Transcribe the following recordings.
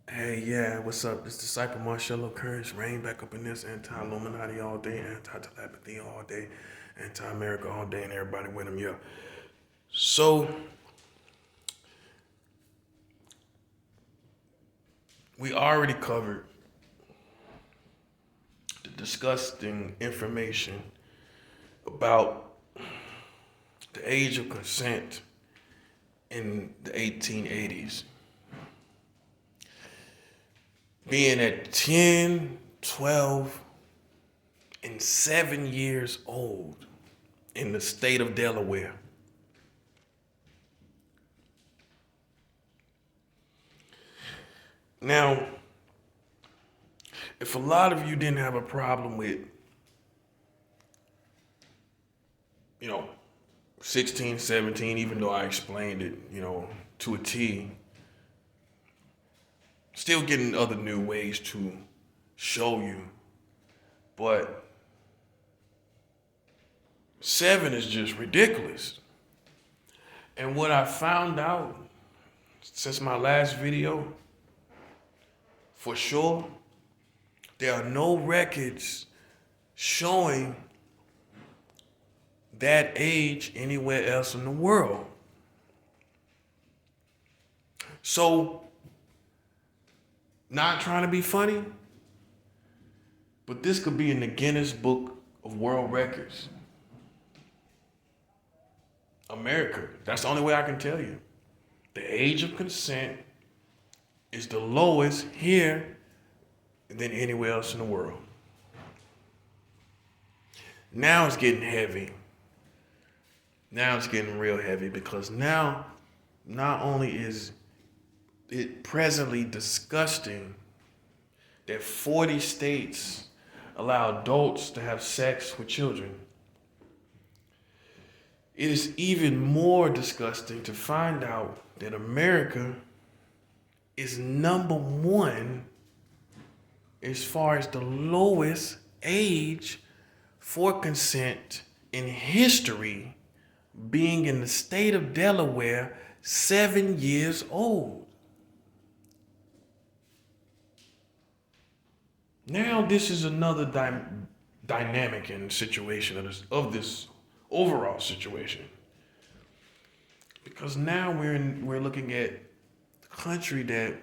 Hey, yeah, what's up? This Disciple Marcello Curtis, rain back up in this anti-Illuminati all day, anti-telepathy all day, anti-America all day, and everybody with them, yeah. So, we already covered the disgusting information about the age of consent in the 1880s. Being at 10, 12, and 7 years old in the state of Delaware. Now, if a lot of you didn't have a problem with, you know, 16, 17, even though I explained it, to a T, still getting other new ways to show you. But 7 is just ridiculous. And what I found out since my last video, for sure, there are no records showing that age anywhere else in the world. So, not trying to be funny, but this could be in the Guinness Book of World Records. America, that's the only way I can tell you. The age of consent is the lowest here than anywhere else in the world. Now it's getting heavy. Now it's getting real heavy because now not only is it presently disgusting that 40 states allow adults to have sex with children, it is even more disgusting to find out that America is number one as far as the lowest age for consent in history, being in the state of Delaware, 7 years old. Now this is another dynamic and situation of this overall situation, because now we're looking at the country that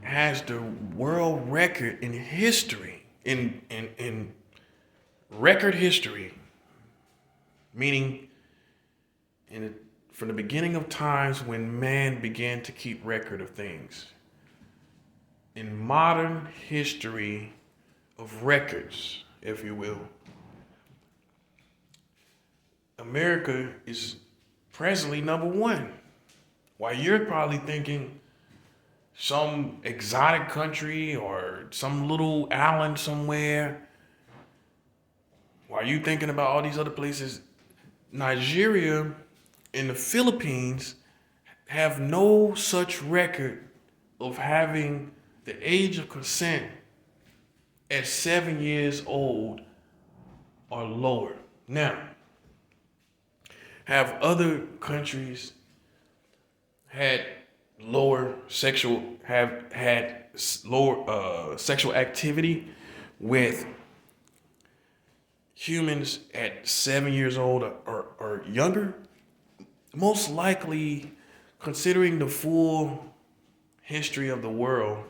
has the world record in history, in record history, meaning from the beginning of times when man began to keep record of things. In modern history of records, if you will, America is presently number one. While you're probably thinking some exotic country or some little island somewhere, while you thinking about all these other places, Nigeria and the Philippines have no such record of having the age of consent at 7 years old or lower. Now, have other countries had lower sexual have had lower sexual activity with humans at 7 years old or younger? Most likely, considering the full history of the world,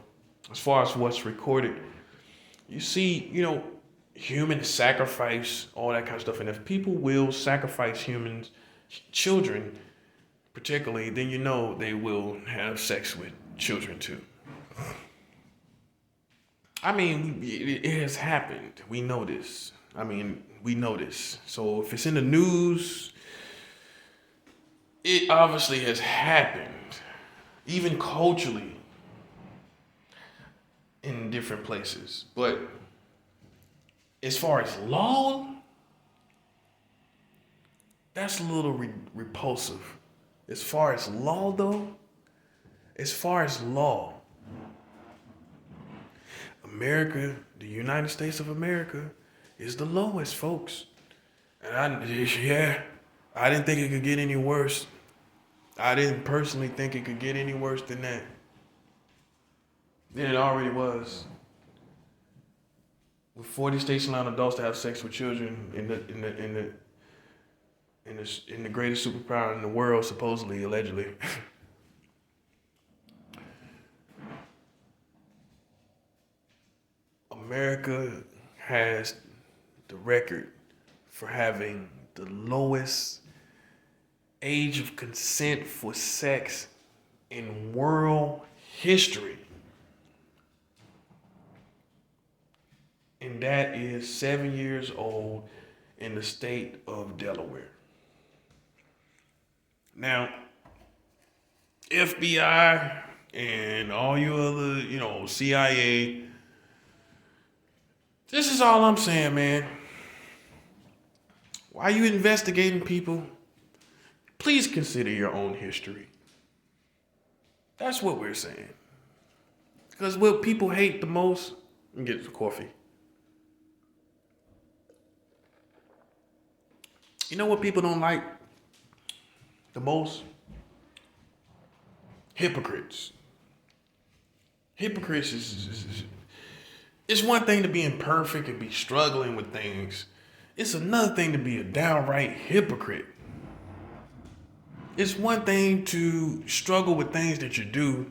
as far as what's recorded, you see, human sacrifice, all that kind of stuff. And if people will sacrifice humans, children particularly, then they will have sex with children too. I mean, it has happened. We know this. We know this. So if it's in the news, it obviously has happened, even culturally, in different places. But as far as law, that's a little repulsive. As far as law, though, America, the United States of America, is the lowest, folks. And I didn't think it could get any worse. I didn't personally think it could get any worse than that. than it already was. With 40 states allowing adults to have sex with children in the greatest superpower in the world, supposedly, allegedly. America has the record for having the lowest age of consent for sex in world history. And that is 7 years old in the state of Delaware. Now, FBI and all you other, CIA, this is all I'm saying, man. Why are you investigating people? Please consider your own history. That's what we're saying. Because what people hate the most, let me get some coffee. You know what people don't like the most? Hypocrites. Hypocrites is it's one thing to be imperfect and be struggling with things. It's another thing to be a downright hypocrite. It's one thing to struggle with things that you do,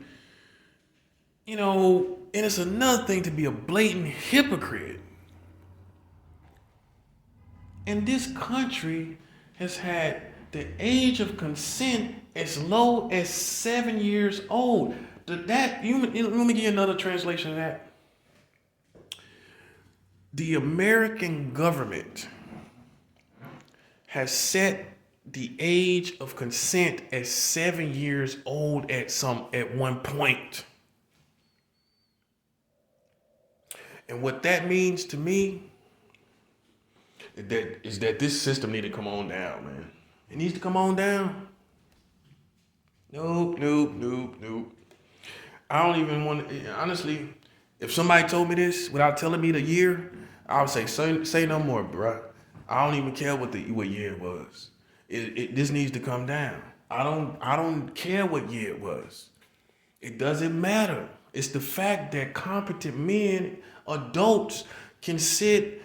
and it's another thing to be a blatant hypocrite. And this country has had the age of consent as low as 7 years old. Let me give you another translation of that. The American government has set the age of consent at 7 years old at one point. And what that means to me is that this system need to come on down, man. It needs to come on down. Nope. I don't even want to, honestly, if somebody told me this without telling me the year, I would say no more, bro. I don't even care what year it was. This needs to come down. I don't care what year it was. It doesn't matter. It's the fact that competent men, adults, can sit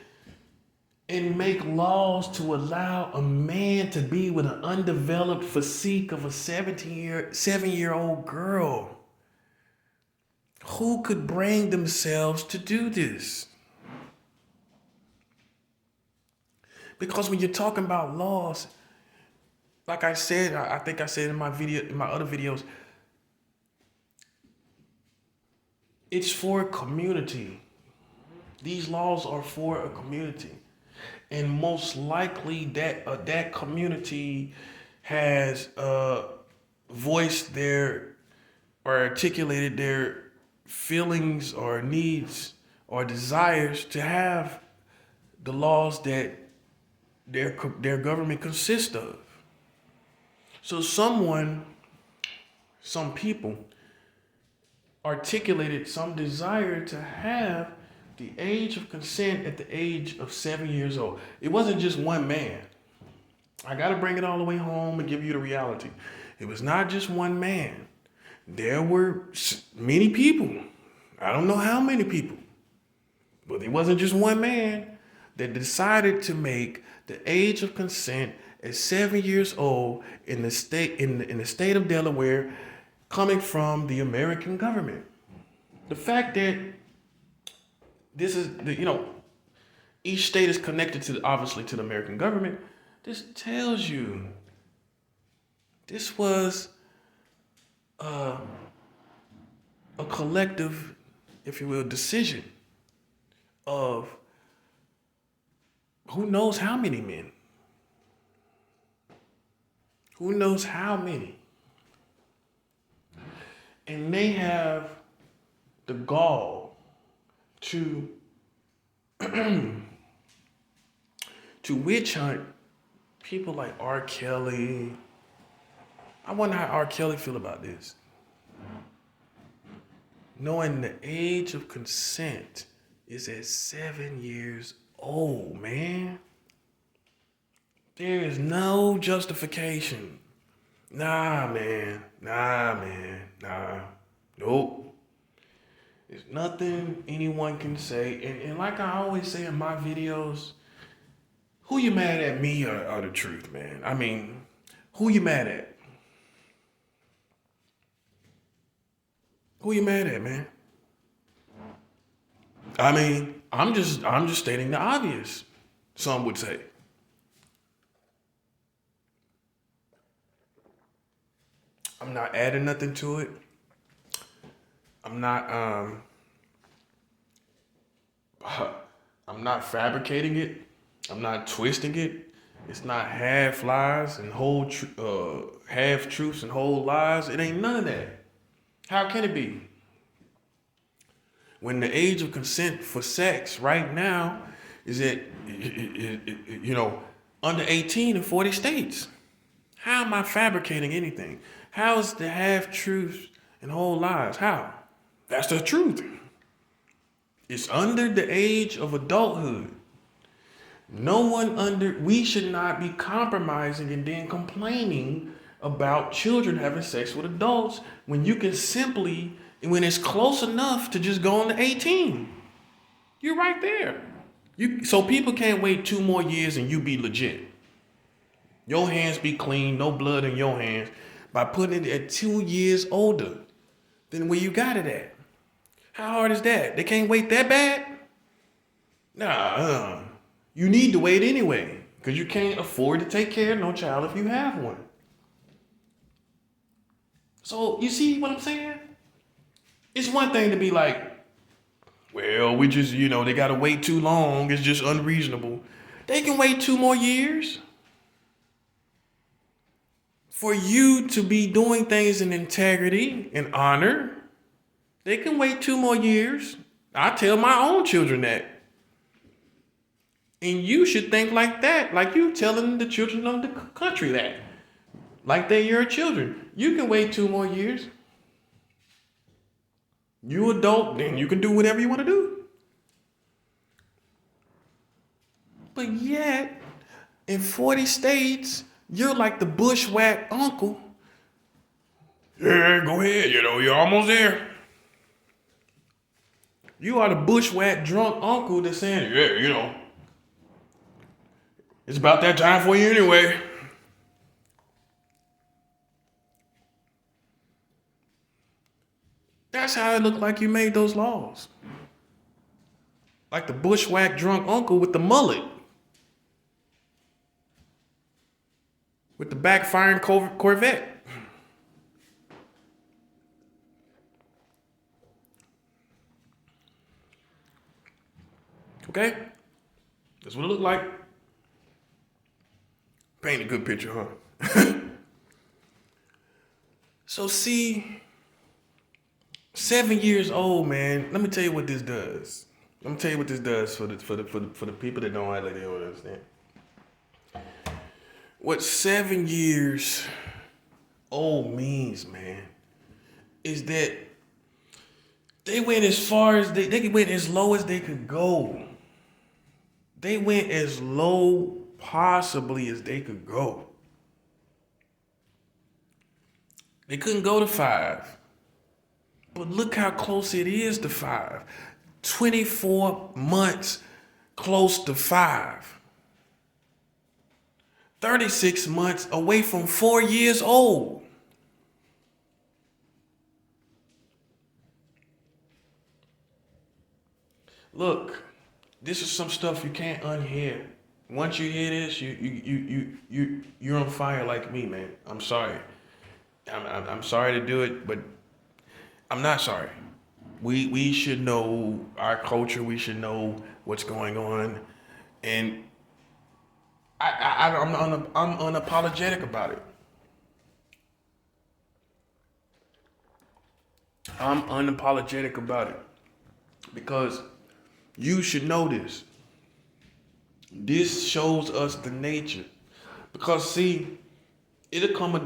and make laws to allow a man to be with an undeveloped physique of a 7-year-old girl. Who could bring themselves to do this? Because when you're talking about laws, like I said, I think I said in my other videos, it's for a community. These laws are for a community. And most likely that community has voiced their or articulated their feelings or needs or desires to have the laws that their government consists of. So some people articulated some desire to have the age of consent at the age of 7 years old. It wasn't just one man. I got to bring it all the way home and give you the reality. It was not just one man. There were many people. I don't know how many people. But it wasn't just one man that decided to make the age of consent at 7 years old in the state in the state of Delaware, coming from the American government. The fact that this is each state is connected obviously to the American government. This tells you this was a collective, if you will, decision of who knows how many men. Who knows how many? And they have the gall to witch hunt people like R. Kelly. I wonder how R. Kelly feel about this. Knowing the age of consent is at 7 years old, man. There is no justification. Nah, man. Nope. There's nothing anyone can say. And like I always say in my videos, who you mad at, me or the truth, man? I mean, who you mad at? Who you mad at, man? I mean, I'm just stating the obvious, some would say. I'm not adding nothing to it. I'm not I'm not fabricating it. I'm not twisting it. It's not half lies and half truths and whole lies. It ain't none of that. How can it be? When the age of consent for sex right now is at, under 18 in 40 states. How am I fabricating anything? How is the half truths and whole lies? How? That's the truth. It's under the age of adulthood. We should not be compromising and then complaining about children having sex with adults when you can when it's close enough to just go on to 18. You're right there. So people can't wait 2 more years and you be legit. Your hands be clean, no blood in your hands, by putting it at 2 years older than where you got it at. How hard is that? They can't wait that bad? Nah, you need to wait anyway, because you can't afford to take care of no child if you have one. So you see what I'm saying? It's one thing to be like, well, we just, they got to wait too long. It's just unreasonable. They can wait 2 more years. For you to be doing things in integrity and honor, they can wait 2 more years. I tell my own children that. And you should think like that, like you telling the children of the country that. Like they're your children. You can wait 2 more years. You adult, then you can do whatever you want to do. But yet, in 40 states, you're like the bushwhack uncle. Yeah, go ahead, you're almost there. You are the bushwhack drunk uncle that's saying, yeah, it's about that time for you anyway. That's how it looked like you made those laws. Like the bushwhack drunk uncle with the mullet. With the backfiring Corvette. Okay? That's what it looked like. Paint a good picture, huh? So see, 7 years old, man. Let me tell you what this does. Let me tell you what this does for the people that don't like they don't understand. What 7 years old means, man, is that they went as far as they went as low as they could go. They went as low possibly as they could go. They couldn't go to 5. But look how close it is to 5. 24 months close to 5. 36 months away from 4 years old. Look, this is some stuff you can't unhear. Once you hear this, you're on fire like me, man. I'm sorry. I'm sorry to do it, but I'm not sorry. We should know our culture. We should know what's going on, and I'm unapologetic about it. I'm unapologetic about it because you should know this. This shows us the nature. Because see, it may come a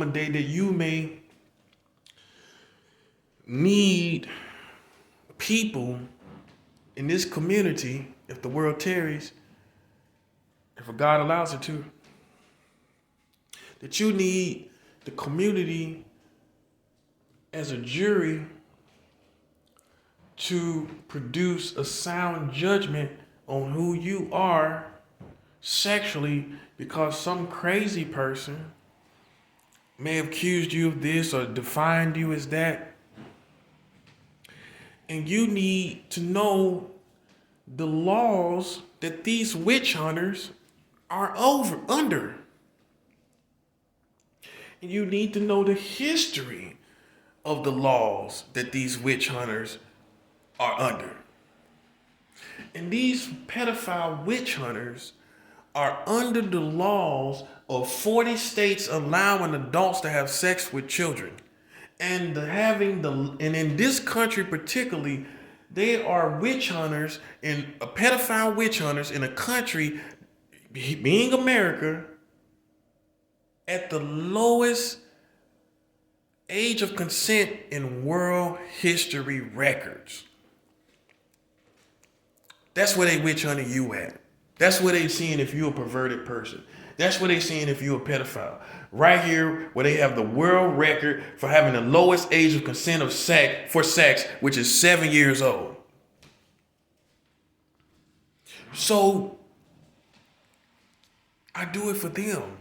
day that you may need people in this community, if the world tarries, if God allows it to, that you need the community as a jury to produce a sound judgment on who you are sexually because some crazy person may have accused you of this or defined you as that. And you need to know the laws that these witch hunters are under. And you need to know the history of the laws that these witch hunters are under. And these pedophile witch hunters are under the laws of 40 states allowing adults to have sex with children. And in this country particularly, they are witch hunters and pedophile witch hunters in a country, being America, at the lowest age of consent in world history records. That's where they witch hunting you at. That's where they seeing if you're a perverted person. That's where they seeing if you're a pedophile. Right here, where they have the world record for having the lowest age of consent of sex, which is 7 years old. So I do it for them.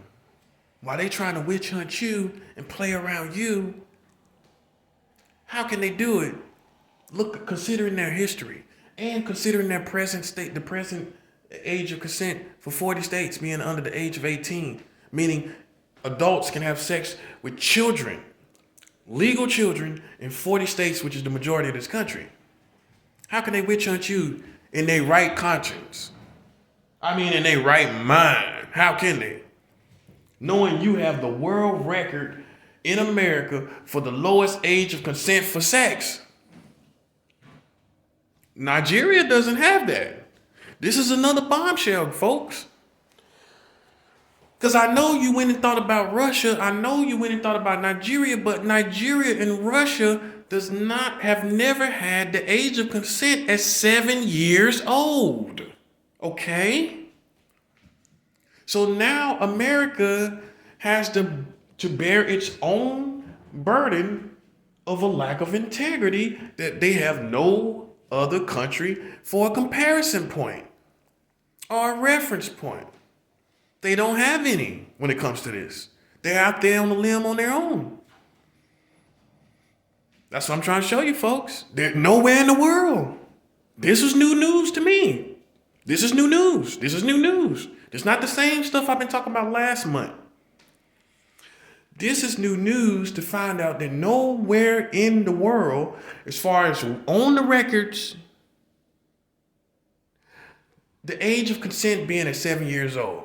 While they trying to witch hunt you and play around you, how can they do it? Look, considering their history and considering their present state, the present age of consent for 40 states being under the age of 18, meaning adults can have sex with children, legal children in 40 states, which is the majority of this country. How can they witch hunt you in their right conscience? I mean, in their right mind. How can they? Knowing you have the world record in America for the lowest age of consent for sex. Nigeria doesn't have that. This is another bombshell, folks. Because I know you went and thought about Russia. I know you went and thought about Nigeria, but Nigeria and Russia have never had the age of consent at 7 years old. Okay? So now America has to bear its own burden of a lack of integrity that they have no other country for a comparison point or a reference point. They don't have any when it comes to this. They're out there on the limb on their own. That's what I'm trying to show you, folks. They're nowhere in the world. This is new news to me. This is new news. This is new news. It's not the same stuff I've been talking about last month. This is new news to find out that nowhere in the world, as far as on the records, the age of consent being at 7 years old.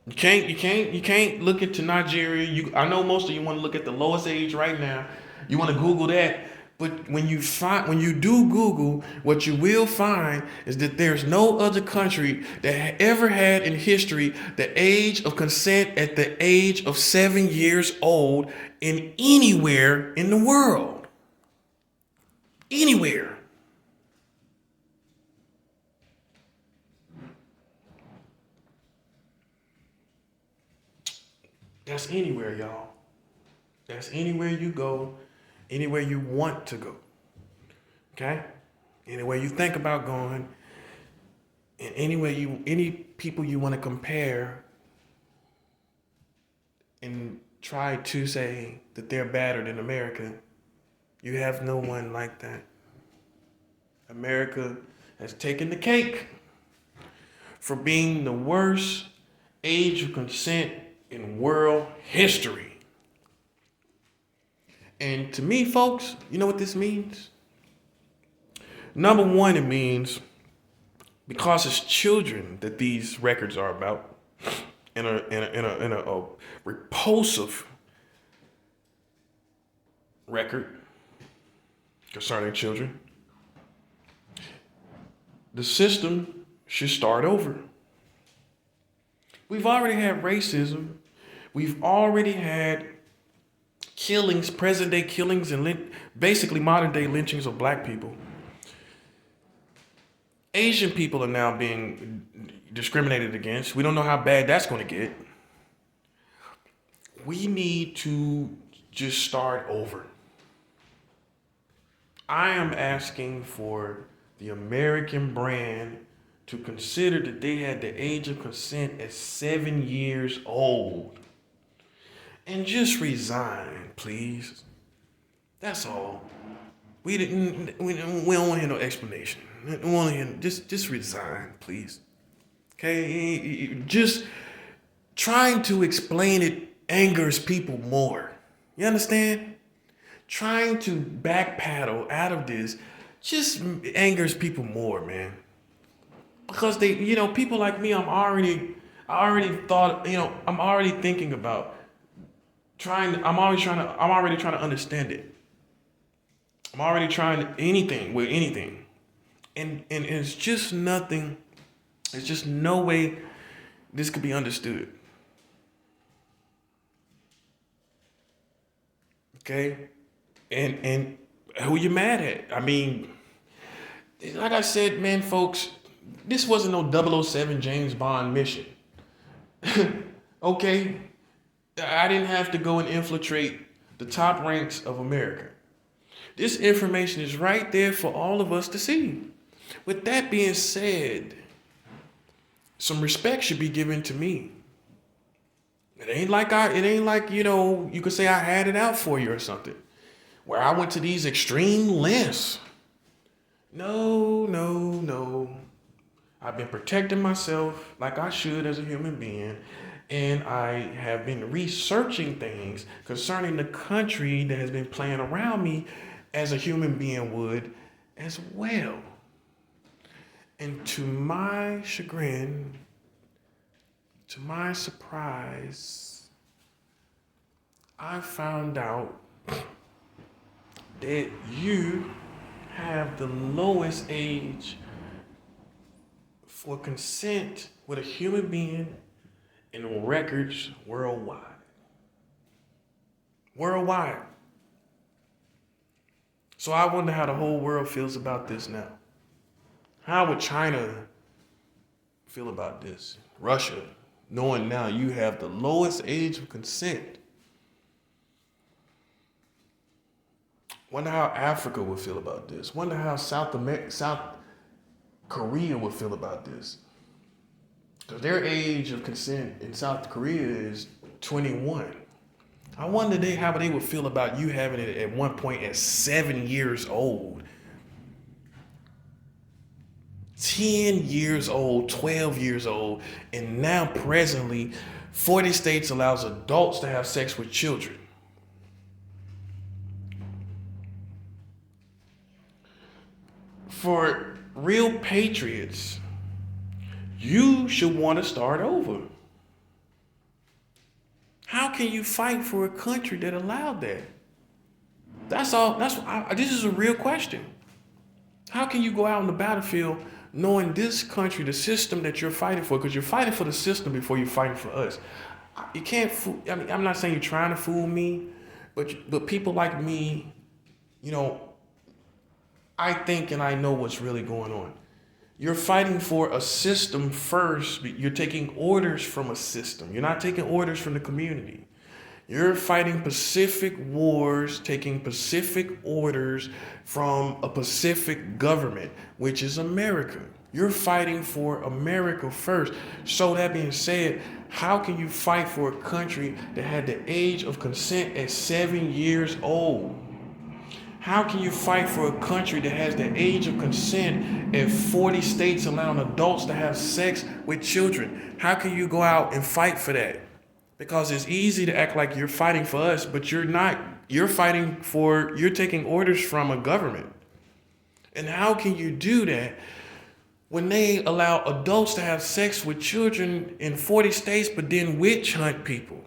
You can't look into Nigeria. I know most of you want to look at the lowest age right now. You want to Google that. But when you do Google, what you will find is that there's no other country that ever had in history the age of consent at the age of 7 years old in anywhere in the world. Anywhere. That's anywhere, y'all. That's anywhere you go. Anywhere you want to go, okay? Anywhere you think about going, and any people you want to compare and try to say that they're better than America, you have no one like that. America has taken the cake for being the worst age of consent in world history. And to me, folks, you know what this means? Number one, it means because it's children that these records are about, in a repulsive record concerning children, the system should start over. We've already had racism. We've already had killings, present day killings, and basically modern day lynchings of black people. Asian people are now being discriminated against. We don't know how bad that's going to get. we need to just start over. I am asking for the American brand to consider that they had the age of consent at 7 years old. And just resign, please. That's all. We don't want to hear no explanation. We want to hear just resign, please. Okay? Just trying to explain it angers people more. You understand? Trying to backpedal out of this just angers people more, man. Because they, people like me, I'm already thinking about I'm already trying to understand it. I'm already trying anything with anything. And it's just nothing, there's just no way this could be understood. Okay? And who you mad at? I mean, like I said, man, folks, this wasn't no 007 James Bond mission. Okay? I didn't have to go and infiltrate the top ranks of America. This information is right there for all of us to see. With that being said, some respect should be given to me. It ain't like you could say I had it out for you or something, where I went to these extreme lengths. No. I've been protecting myself like I should as a human being, and I have been researching things concerning the country that has been playing around me as a human being would as well. And to my chagrin, to my surprise, I found out that you have the lowest age for consent with a human being in records worldwide. Worldwide. So I wonder how the whole world feels about this now. How would China feel about this? Russia, knowing now you have the lowest age of consent. Wonder how Africa would feel about this. Wonder how South Korea would feel about this. Because their age of consent in South Korea is 21. I wonder how they would feel about you having it at one point at 7 years old. 10 years old, 12 years old, and now presently 40 states allows adults to have sex with children. For real patriots, you should want to start over. How can you fight for a country that allowed that? That's all. This is a real question. How can you go out on the battlefield knowing this country, the system that you're fighting for, because you're fighting for the system before you're fighting for us? You can't fool. I mean, I'm not saying you're trying to fool me, but people like me, I think and I know what's really going on. You're fighting for a system first. You're taking orders from a system. You're not taking orders from the community. You're fighting Pacific wars, taking Pacific orders from a Pacific government, which is America. You're fighting for America first. So that being said, how can you fight for a country that had the age of consent at 7 years old? How can you fight for a country that has the age of consent at 40 states allowing adults to have sex with children? How can you go out and fight for that? Because it's easy to act like you're fighting for us, but you're not. You're taking orders from a government. And how can you do that when they allow adults to have sex with children in 40 states, but then witch hunt people?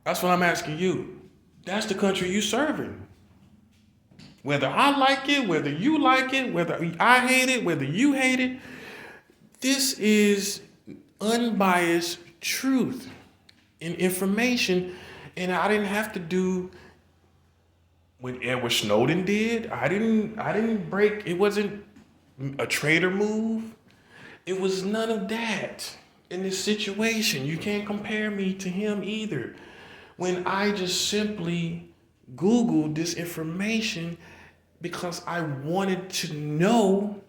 That's what I'm asking you. That's the country you serving. Whether I like it, whether you like it, whether I hate it, whether you hate it, this is unbiased truth and information. And I didn't have to do what Edward Snowden did. I didn't break. It wasn't a traitor move. It was none of that in this situation. You can't compare me to him either. When I just simply Googled this information because I wanted to know,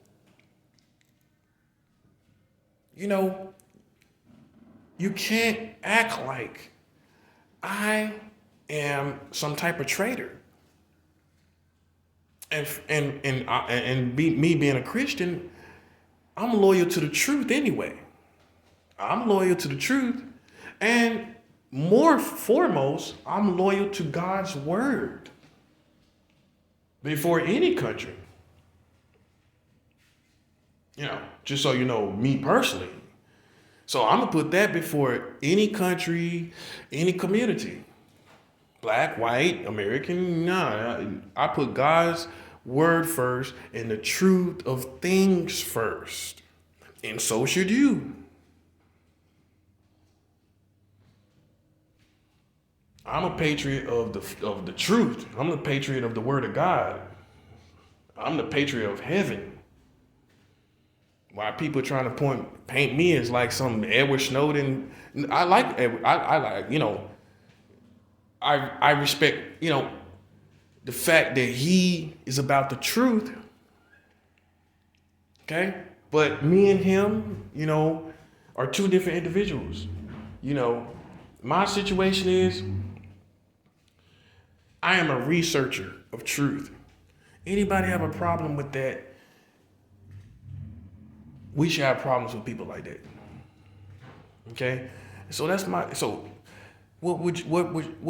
you know, you can't act like I am some type of traitor. Me being a Christian, I'm loyal to the truth anyway. I'm loyal to the truth. And more foremost, I'm loyal to God's word before any country. Just so you know, me personally. So I'm going to put that before any country, any community. Black, white, American, nah. I put God's word first and the truth of things first. And so should you. I'm a patriot of the truth. I'm the patriot of the word of God. I'm the patriot of heaven. Why people trying to paint me as like some Edward Snowden? I like Edward. I like, I respect, the fact that he is about the truth. Okay? But me and him, are two different individuals. My situation is I am a researcher of truth. Anybody have a problem with that? We should have problems with people like that. Okay? So that's what would